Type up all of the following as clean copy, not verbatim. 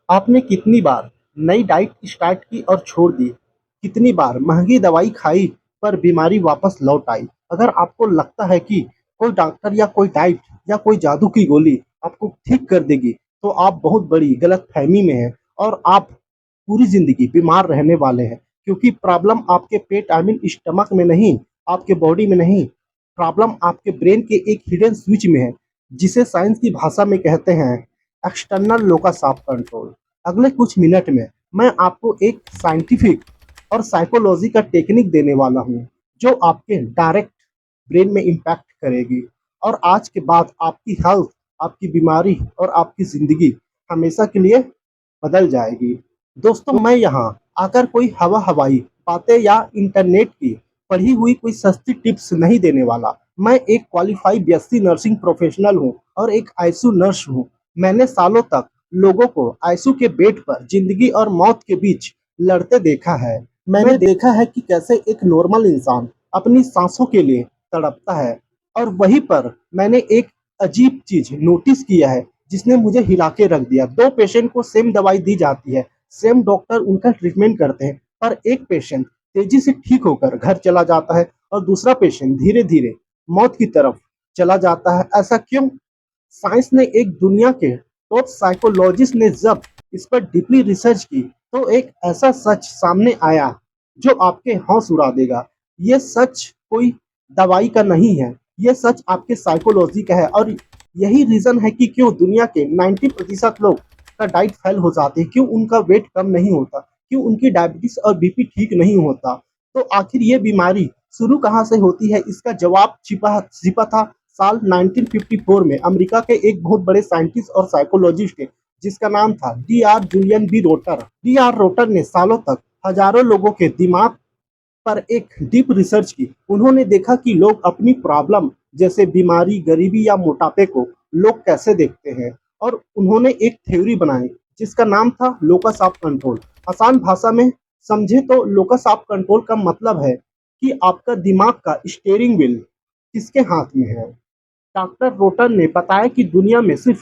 आपने कितनी बार नई डाइट स्टार्ट की और छोड़ दी? कितनी बार महँगी दवाई खाई पर बीमारी वापस लौट आई? अगर आपको लगता है कि कोई डॉक्टर या कोई डाइट या कोई जादू की गोली आपको ठीक कर देगी, तो आप बहुत बड़ी गलतफ़हमी में हैं और आप पूरी ज़िंदगी बीमार रहने वाले हैं। क्योंकि प्रॉब्लम आपके पेट आई मीन स्टमक में नहीं, आपके बॉडी में नहीं, प्रॉब्लम आपके ब्रेन के एक हिडन स्विच में है, जिसे साइंस की भाषा में कहते हैं एक्सटर्नल लोकस ऑफ कंट्रोल। अगले कुछ मिनट में मैं आपको एक साइंटिफिक और साइकोलॉजी का टेक्निक देने वाला हूँ, जो आपके डायरेक्ट ब्रेन में इम्पैक्ट करेगी और आज के बाद आपकी हेल्थ, आपकी बीमारी और आपकी ज़िंदगी हमेशा के लिए बदल जाएगी। दोस्तों, मैं यहाँ आकर कोई हवा-हवाई बातें या इंटरनेट की पढ़ी हुई कोई सस्ती टिप्स नहीं देने वाला। मैं एक क्वालिफाइड बीएससी नर्सिंग प्रोफेशनल हूँ और एक आईसीयू नर्स हूँ। मैंने सालों तक लोगों को आईसीयू के बेड पर ज़िंदगी और मौत के बीच लड़ते देखा है। मैंने देखा है कि कैसे एक नॉर्मल इंसान अपनी सांसों के लिए तड़पता है और वहीं पर मैंने एक अजीब चीज़ नोटिस किया है, जिसने मुझे हिला के रख दिया। 2 पेशेंट को सेम दवाई दी जाती है, सेम डॉक्टर उनका ट्रीटमेंट करते हैं, पर एक पेशेंट तेज़ी से ठीक होकर घर चला जाता है और दूसरा पेशेंट धीरे-धीरे मौत की तरफ चला जाता है। ऐसा क्यों? साइंस ने एक दुनिया के टॉप साइकोलॉजिस्ट ने जब इस पर डीपली रिसर्च की, तो एक ऐसा सच सामने आया जो आपके होश उड़ा देगा। ये सच कोई दवाई का नहीं है, ये सच आपके साइकोलॉजी का है और यही रीज़न है कि क्यों दुनिया के 90% लोग का डाइट फेल हो जाते हैं, क्यों उनका वेट कम नहीं होता, क्यों उनकी डायबिटीज़ और बीपी ठीक नहीं होता। तो आखिर ये बीमारी शुरू कहाँ से होती है, इसका जवाब छिपा छिपा था साल 1954 में अमेरिका के एक बहुत बड़े साइंटिस्ट और साइकोलॉजिस्ट थे, जिसका नाम था D R Julian B Rotter. D R Rotter ने सालों तक हजारों लोगों के दिमाग पर एक डीप रिसर्च की। उन्होंने देखा कि लोग अपनी प्रॉब्लम जैसे बीमारी, गरीबी या मोटापे को लोग कैसे देखते हैं और उन्होंने एक थ्योरी बनाई जिसका नाम था लोकस ऑफ कंट्रोल। आसान भाषा में समझे तो लोकस ऑफ कंट्रोल का मतलब है कि आपका दिमाग का स्टीयरिंग व्हील किसके हाथ में है। डॉक्टर रोटन ने बताया कि दुनिया में सिर्फ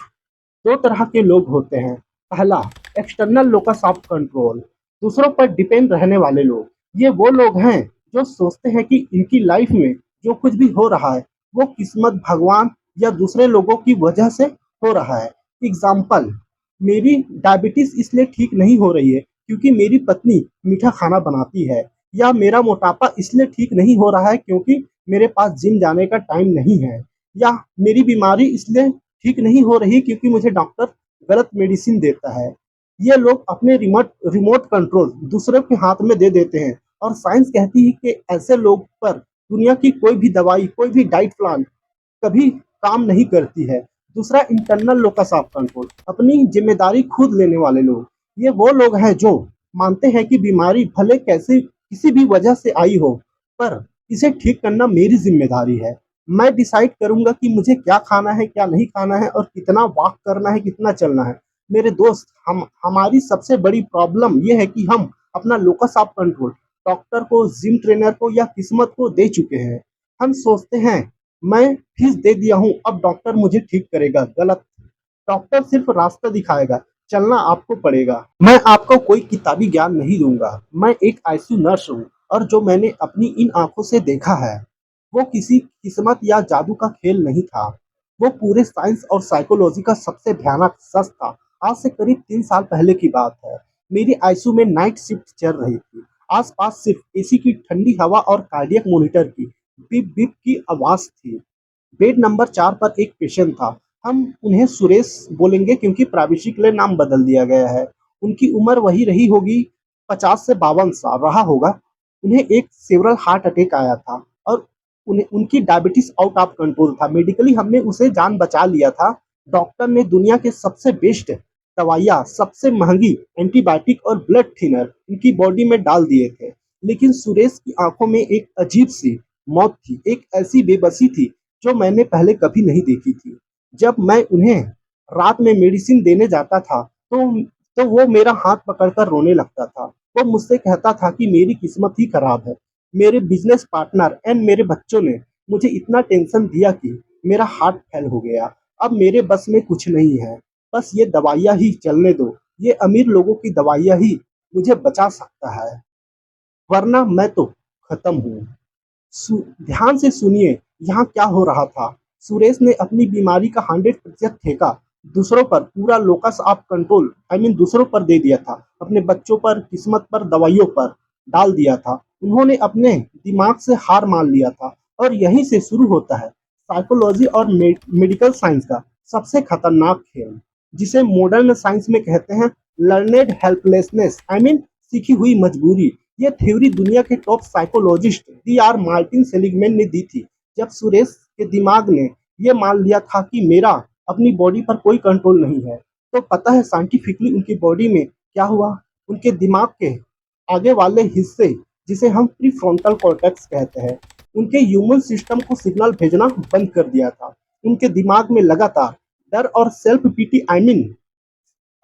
2 तरह के लोग होते हैं। पहला, एक्सटर्नल लोकस ऑफ कंट्रोल, दूसरों पर डिपेंड रहने वाले लोग। ये वो लोग हैं जो सोचते हैं कि इनकी लाइफ में जो कुछ भी हो रहा है, वो किस्मत, भगवान या दूसरे लोगों की वजह से हो रहा है। एग्ज़ाम्पल, मेरी डायबिटीज़ इसलिए ठीक नहीं हो रही है क्योंकि मेरी पत्नी मीठा खाना बनाती है, या मेरा मोटापा इसलिए ठीक नहीं हो रहा है क्योंकि मेरे पास जिम जाने का टाइम नहीं है, या मेरी बीमारी इसलिए ठीक नहीं हो रही क्योंकि मुझे डॉक्टर गलत मेडिसिन देता है। ये लोग अपने रिमोट रिमोट कंट्रोल दूसरों के हाथ में दे देते हैं और साइंस कहती है कि ऐसे लोग पर दुनिया की कोई भी दवाई, कोई भी डाइट प्लान कभी काम नहीं करती है। दूसरा, इंटरनल लोकस ऑफ कंट्रोल, अपनी जिम्मेदारी खुद लेने वाले लोग। ये वो लोग हैं जो मानते हैं कि बीमारी भले कैसे किसी भी वजह से आई हो, पर इसे ठीक करना मेरी जिम्मेदारी है। मैं डिसाइड करूंगा कि मुझे क्या खाना है, क्या नहीं खाना है और कितना वॉक करना है, कितना चलना है। मेरे दोस्त, हम हमारी सबसे बड़ी प्रॉब्लम ये है कि हम अपना लोकस ऑफ कंट्रोल डॉक्टर को, जिम ट्रेनर को या किस्मत को दे चुके हैं। हम सोचते हैं मैं फीस दे दिया हूँ, अब डॉक्टर मुझे ठीक करेगा। गलत। डॉक्टर सिर्फ रास्ता दिखाएगा, चलना आपको पड़ेगा। मैं आपको कोई किताबी ज्ञान नहीं दूंगा। मैं एक आईसीयू नर्स हूँ और जो मैंने अपनी इन आंखों से देखा है, वो किसी किस्मत या जादू का खेल नहीं था। वो पूरे साइंस और साइकोलॉजी का सबसे भयानक सच था। आज से करीब 3 साल पहले की बात है। मेरी आईसीयू में नाइट शिफ्ट चल रही थी। आसपास सिर्फ एसी की ठंडी हवा और कार्डियक मॉनिटर की बीप बीप की आवाज थी। बेड नंबर 4 पर एक पेशेंट था। हम उन्हें सुरेश बोलेंगे क्योंकि प्राइवेसी के लिए नाम बदल दिया गया है। उनकी उम्र वही रही होगी, 50 से 52 साल रहा होगा। उन्हें एक सेवरल हार्ट अटैक आया था और उन्हें उनकी डायबिटीज आउट ऑफ कंट्रोल था। मेडिकली हमने उसे जान बचा लिया था। डॉक्टर ने दुनिया के सबसे बेस्ट दवाइयाँ, सबसे महंगी एंटीबायोटिक और ब्लड थिनर उनकी बॉडी में डाल दिए थे। लेकिन सुरेश की आंखों में एक अजीब सी मौत थी, एक ऐसी बेबसी थी जो मैंने पहले कभी नहीं देखी थी। जब मैं उन्हें रात में मेडिसिन देने जाता था, तो वो मेरा हाथ पकड़कर रोने लगता था। वो मुझसे कहता था कि मेरी किस्मत ही खराब है। मेरे बिजनेस पार्टनर एंड मेरे बच्चों ने मुझे इतना टेंशन दिया कि मेरा हार्ट फेल हो गया। अब मेरे बस में कुछ नहीं है। बस ये दवाइयाँ ही चलने दो। ये अमीर लोगों की दवाइयाँ ही मुझे बचा सकता है, वरना मैं तो खत्म हूँ। ध्यान से सुनिए यहाँ क्या हो रहा था। सुरेश ने अपनी बीमारी का 100% ठेका दूसरों पर, पूरा लोकस ऑफ कंट्रोल दूसरों पर दे दिया था। अपने बच्चों पर, किस्मत पर, दवाइयों पर डाल दिया था। उन्होंने अपने दिमाग से हार मान लिया था। और यहीं से शुरू होता है साइकोलॉजी और मेडिकल साइंस का सबसे खतरनाक खेल, जिसे मॉडर्न साइंस में कहते हैं लर्नेड हेल्पलेसनेस, सीखी हुई मजबूरी। ये थ्योरी दुनिया के top psychologist DR. Martin Seligman ने दी थी। जब सुरेश के दिमाग ने ये मान लिया था कि मेरा अपनी बॉडी पर कोई कंट्रोल नहीं है, तो पता है साइंटिफिकली उनकी बॉडी में क्या हुआ? उनके दिमाग के आगे वाले हिस्से, जिसे हम प्रीफ्रंटल कॉर्टेक्स कहते हैं, उनके ह्यूमन सिस्टम को सिग्नल भेजना बंद कर दिया था। उनके दिमाग में लगातार डर और सेल्फ पीटी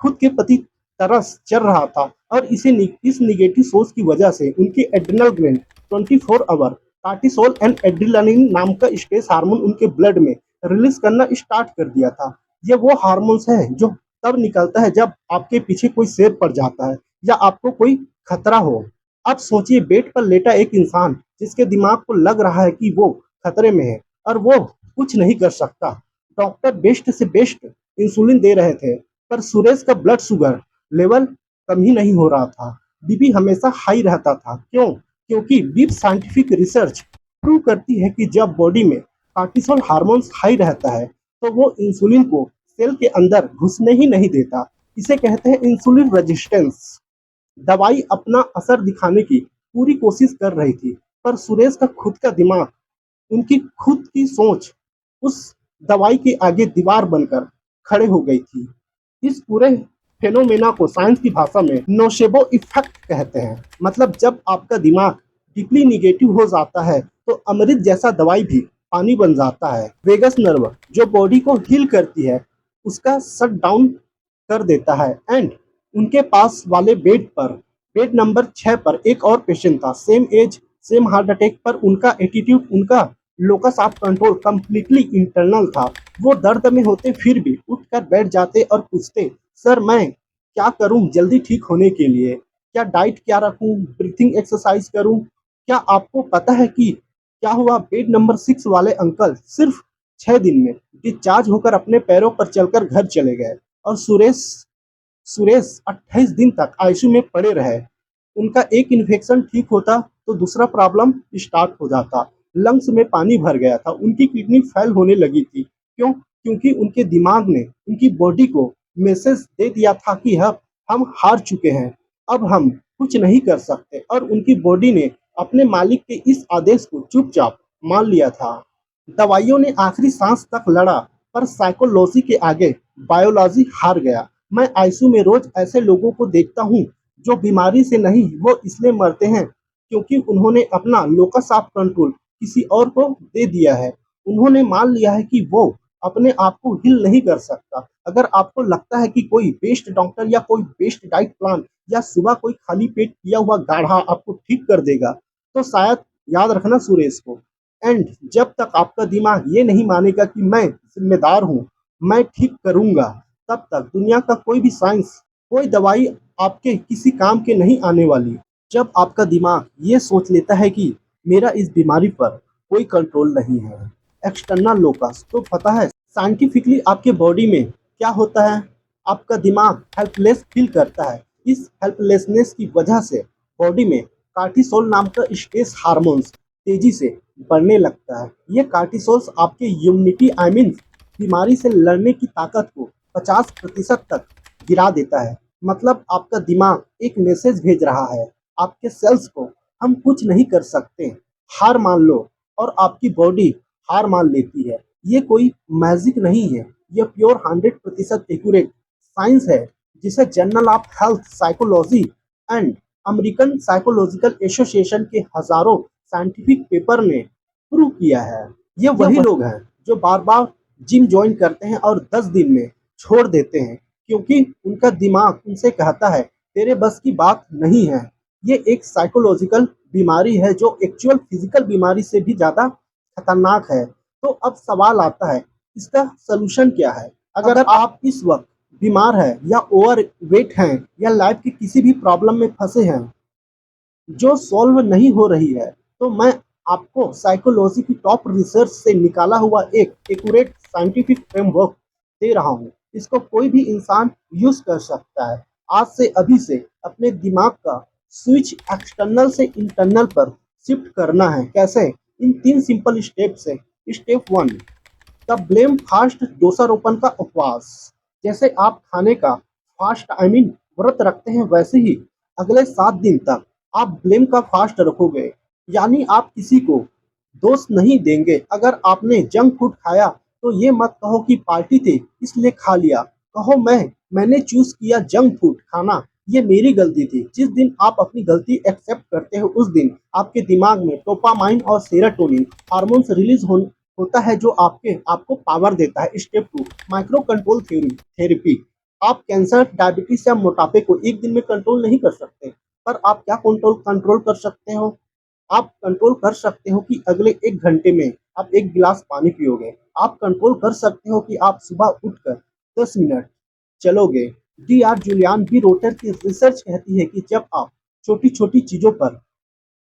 खुद के प्रति तरस चल रहा था। और इस निगेटिव सोच की वजह से उनकी adrenal gland 24 hour cortisol and adrenaline नाम का स्ट्रेस हार्मोन उनके ब्लड में रिलीज करना स्टार्ट कर दिया था। ये वो हार्मोन्स है जो तब निकलता है जब आपके पीछे कोई शेर पड़ जाता है या आपको कोई खतरा हो। अब सोचिए, बेड पर लेटा एक इंसान जिसके दिमाग को लग रहा है कि वो खतरे में है और वो कुछ नहीं कर सकता। डॉक्टर बेस्ट से बेस्ट इंसुलिन दे रहे थे, पर सुरेश का ब्लड शुगर लेवल कम ही नहीं हो रहा था। बीपी हमेशा हाई रहता था। क्यों? क्योंकि डीप साइंटिफिक रिसर्च प्रूव करती है कि जब बॉडी में कार्टिसोल हार्मोन्स हाई रहता है, तो वो इंसुलिन को सेल के अंदर घुसने ही नहीं देता। इसे कहते हैं इंसुलिन रेजिस्टेंस। दवाई अपना असर दिखाने की पूरी कोशिश कर रही थी, पर सुरेश का खुद का दिमाग, उनकी खुद की सोच उस दवाई के आगे दीवार बनकर खड़े हो गई थी। इस पूरे फेनोमेना को साइंस की भाषा में नोशेबो इफेक्ट कहते हैं। मतलब जब आपका दिमाग डीपली निगेटिव हो जाता है, तो अमृत जैसा दवाई भी पानी बन जाता है। वेगस नर्व जो बॉडी को हील करती है, उसका शट डाउन कर देता है। एंड उनके पास वाले बेड नंबर 6 पर एक और पेशेंट था, same age, same heart attack, पर उनका एटीट्यूड, उनका locus of control completely internal था। वो दर्द में होते फिर भी उठकर बैठ जाते और पूछते, सर मैं क्या करूं जल्दी ठीक होने के लिए? क्या डाइट क्या रखूं? ब्रीथिंग एक्सरसाइज करूं? क्या आपको पता है कि क्या हुआ? बेड नंबर 6 वाले अंकल सिर्फ 6 दिन में डिस्चार्ज होकर अपने पैरों पर चलकर घर चले गए। और सुरेश सुरेश 28 दिन तक आईसीयू में पड़े रहे। उनका एक इन्फेक्शन ठीक होता तो दूसरा प्रॉब्लम स्टार्ट हो जाता। लंग्स में पानी भर गया था, उनकी किडनी फेल होने लगी थी। क्यों? क्योंकि उनके दिमाग ने उनकी बॉडी को मैसेज दे दिया था कि अब हम हार चुके हैं, अब हम कुछ नहीं कर सकते। और उनकी बॉडी ने अपने मालिक के इस आदेश को चुपचाप मान लिया था। दवाइयों ने आखिरी सांस तक लड़ा, पर साइकोलॉजी के आगे बायोलॉजी हार गया। मैं आईसीयू में रोज ऐसे लोगों को देखता हूँ जो बीमारी से नहीं, वो इसलिए मरते हैं क्योंकि उन्होंने अपना लोकस ऑफ कंट्रोल किसी और को दे दिया है। उन्होंने मान लिया है कि वो अपने आप को हील नहीं कर सकता। अगर आपको लगता है कि कोई बेस्ट डॉक्टर या कोई बेस्ट डाइट प्लान या सुबह कोई खाली पेट पिया हुआ गाढ़ा आपको ठीक कर देगा, तो शायद याद रखना सुरेश को। एंड जब तक आपका दिमाग ये नहीं मानेगा कि मैं जिम्मेदार हूँ, मैं ठीक करूँगा, तब तक दुनिया का कोई भी साइंस, कोई दवाई आपके किसी काम के नहीं आने वाली। जब आपका दिमाग ये सोच लेता है कि मेरा इस बीमारी पर कोई कंट्रोल नहीं है, एक्सटर्नल लोकस, तो पता है साइंटिफिकली आपके बॉडी में क्या होता है? आपका दिमाग हेल्पलेस फील करता है। इस हेल्पलेसनेस की वजह से बॉडी में कार्टिसोल नाम का स्ट्रेस हार्मोन्स तेजी से बढ़ने लगता है। ये कार्टिसोल्स आपके इम्यूनिटी बीमारी से लड़ने की ताकत को 50% तक गिरा देता है। मतलब आपका दिमाग एक मैसेज भेज रहा है आपके सेल्स को, हम कुछ नहीं कर सकते, हार मान लो। और आपकी बॉडी हार मान लेती है। ये कोई मैजिक नहीं है, ये प्योर 100% एक्यूरेट साइंस है, जिसे journal of health psychology and American psychological association के हजारों साइंटिफिक पेपर ने प्रूव किया है। ये वही लोग हैं जो बार बार जिम ज्वाइन करते हैं और 10 दिन में छोड़ देते हैं, क्योंकि उनका दिमाग उनसे कहता है तेरे बस की बात नहीं है। ये एक साइकोलॉजिकल बीमारी है जो एक्चुअल फिजिकल बीमारी से भी ज़्यादा खतरनाक है। तो अब सवाल आता है, इसका सलूशन क्या है? अगर आप इस वक्त बीमार है या ओवरवेट हैं या लाइफ की किसी भी प्रॉब्लम में फंसे हैं जो सॉल्व नहीं हो रही है, तो मैं आपको साइकोलॉजी की टॉप रिसर्च से निकाला हुआ एक एक्यूरेट साइंटिफिक फ्रेमवर्क दे रहा हूँ। इसको कोई भी इंसान यूज कर सकता है। आज से अभी से अपने दिमाग का स्विच एक्सटर्नल से इंटरनल पर शिफ्ट करना है। कैसे? इन 3 सिंपल स्टेप से। स्टेप 1, द ब्लेम फास्ट दोषारोपण का उपवास। जैसे आप खाने का फास्ट व्रत रखते हैं, वैसे ही अगले 7 दिन तक आप ब्लेम का फास्ट रखोगे। यानी आप किसी को दोष नहीं देंगे। अगर आपने जंक फूड खाया तो ये मत कहो कि पार्टी थी इसलिए खा लिया। कहो मैंने चूज किया जंक फूड खाना, ये मेरी गलती थी। जिस दिन आप अपनी गलती एक्सेप्ट करते हो उस दिन आपके दिमाग में डोपामाइन और सेरोटोनिन हार्मोन्स रिलीज होता है जो आपको पावर देता है। Step 2, micro control therapy. आप कैंसर, डायबिटीज या मोटापे को एक दिन में कंट्रोल नहीं कर सकते, पर आप क्या कंट्रोल कंट्रोल कर सकते हो? आप कंट्रोल कर सकते हो कि अगले 1 घंटे में आप 1 गिलास पानी पियोगे। आप कंट्रोल कर सकते हो कि आप सुबह उठकर 10 मिनट चलोगे। D R Julian B Rotter की रिसर्च कहती है कि जब आप छोटी छोटी चीजों पर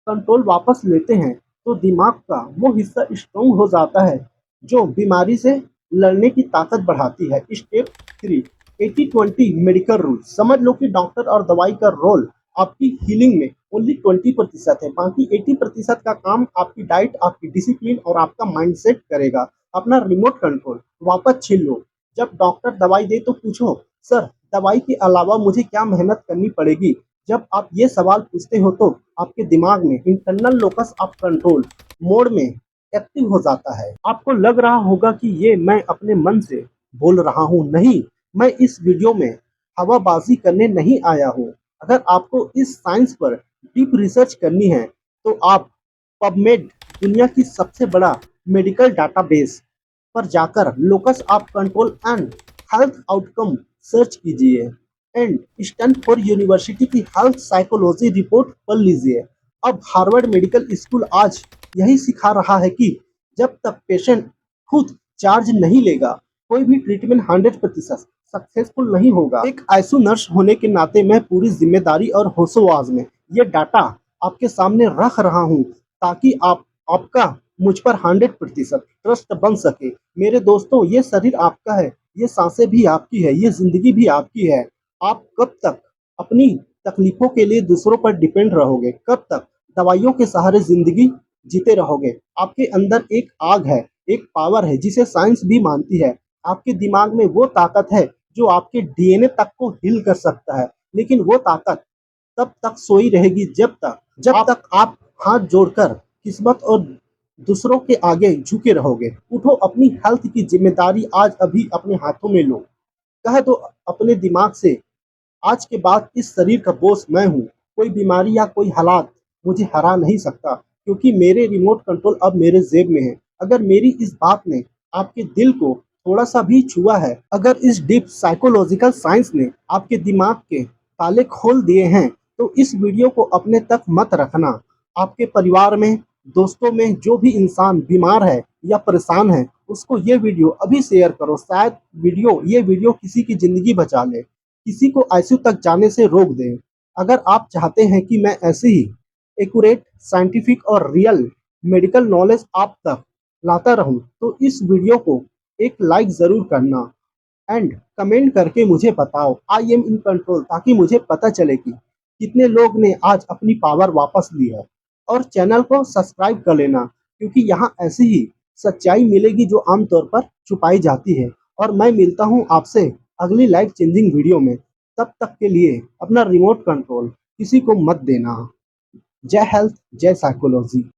कंट्रोल वापस लेते हैं तो दिमाग का वो हिस्सा स्ट्रोंग हो जाता है जो बीमारी से लड़ने की ताकत बढ़ाती है। Step 3, 80-20 medical rule. समझ लो कि डॉक्टर और दवाई का रोल आपकी हीलिंग में ओनली 20% है। बाकी 80% का काम आपकी डाइट, आपकी डिसिप्लिन और आपका माइंडसेट करेगा। अपना रिमोट कंट्रोल वापस छीन लो। जब डॉक्टर दवाई दे तो पूछो, सर दवाई के अलावा मुझे क्या मेहनत करनी पड़ेगी? जब आप ये सवाल पूछते हो तो आपके दिमाग में internal locus of control mode में एक्टिव हो जाता है। आपको लग रहा होगा कि ये मैं अपने मन से बोल रहा हूँ। नहीं, मैं इस वीडियो में हवाबाजी करने नहीं आया हूँ। अगर आपको इस साइंस पर डीप रिसर्च करनी है तो आप पबमेड, दुनिया की सबसे बड़ा मेडिकल डाटाबेस पर जाकर locus of control and health outcome search कीजिए एंड स्टैनफोर्ड यूनिवर्सिटी की हेल्थ साइकोलॉजी रिपोर्ट पढ़ लीजिए। अब हार्वर्ड मेडिकल स्कूल आज यही सिखा रहा है कि जब तक पेशेंट खुद चार्ज नहीं लेगा, कोई भी ट्रीटमेंट 100% सक्सेसफुल नहीं होगा। एक आईसीयू नर्स होने के नाते मैं पूरी जिम्मेदारी और होशोआज में ये डाटा आपके सामने रख रहा हूँ ताकि आपका मुझ पर 100% ट्रस्ट बन सके। मेरे दोस्तों, ये शरीर आपका है, ये सांसें भी आपकी है, ये जिंदगी भी आपकी है। आप कब तक अपनी तकलीफों के लिए दूसरों पर डिपेंड रहोगे? कब तक दवाइयों के सहारे जिंदगी जीते रहोगे? आपके अंदर एक आग है, एक पावर है जिसे साइंस भी मानती है। आपके दिमाग में वो ताकत है जो आपके डीएनए तक को हिल कर सकता है, लेकिन वो ताकत तब तक सोई रहेगी जब तक आप हाथ जोड़कर किस्मत और दूसरों के आगे झुके रहोगे। उठो, अपनी हेल्थ की जिम्मेदारी आज अभी अपने हाथों में लो। कह दो अपने दिमाग से, आज के बाद इस शरीर का बॉस मैं हूँ। कोई बीमारी या कोई हालात मुझे हरा नहीं सकता क्योंकि मेरे रिमोट कंट्रोल अब मेरे जेब में है। अगर मेरी इस बात ने आपके दिल को थोड़ा सा भी छुआ है, अगर इस डीप साइकोलॉजिकल साइंस ने आपके दिमाग के ताले खोल दिए हैं, तो इस वीडियो को अपने तक मत रखना। आपके परिवार में, दोस्तों में जो भी इंसान बीमार है या परेशान है, उसको ये वीडियो अभी शेयर करो। शायद ये वीडियो किसी की जिंदगी बचा ले, किसी को आईसीयू तक जाने से रोक दें। अगर आप चाहते हैं कि मैं ऐसे ही एक्यूरेट, साइंटिफिक और रियल मेडिकल नॉलेज आप तक लाता रहूं, तो इस वीडियो को एक लाइक ज़रूर करना एंड कमेंट करके मुझे बताओ आई एम इन कंट्रोल, ताकि मुझे पता चले कि कितने लोग ने आज अपनी पावर वापस ली है। और चैनल को सब्सक्राइब कर लेना क्योंकि यहाँ ऐसी ही सच्चाई मिलेगी जो आमतौर पर छुपाई जाती है। और मैं मिलता हूँ आपसे अगली लाइफ चेंजिंग वीडियो में। तब तक के लिए अपना रिमोट कंट्रोल किसी को मत देना। जय हेल्थ, जय साइकोलॉजी।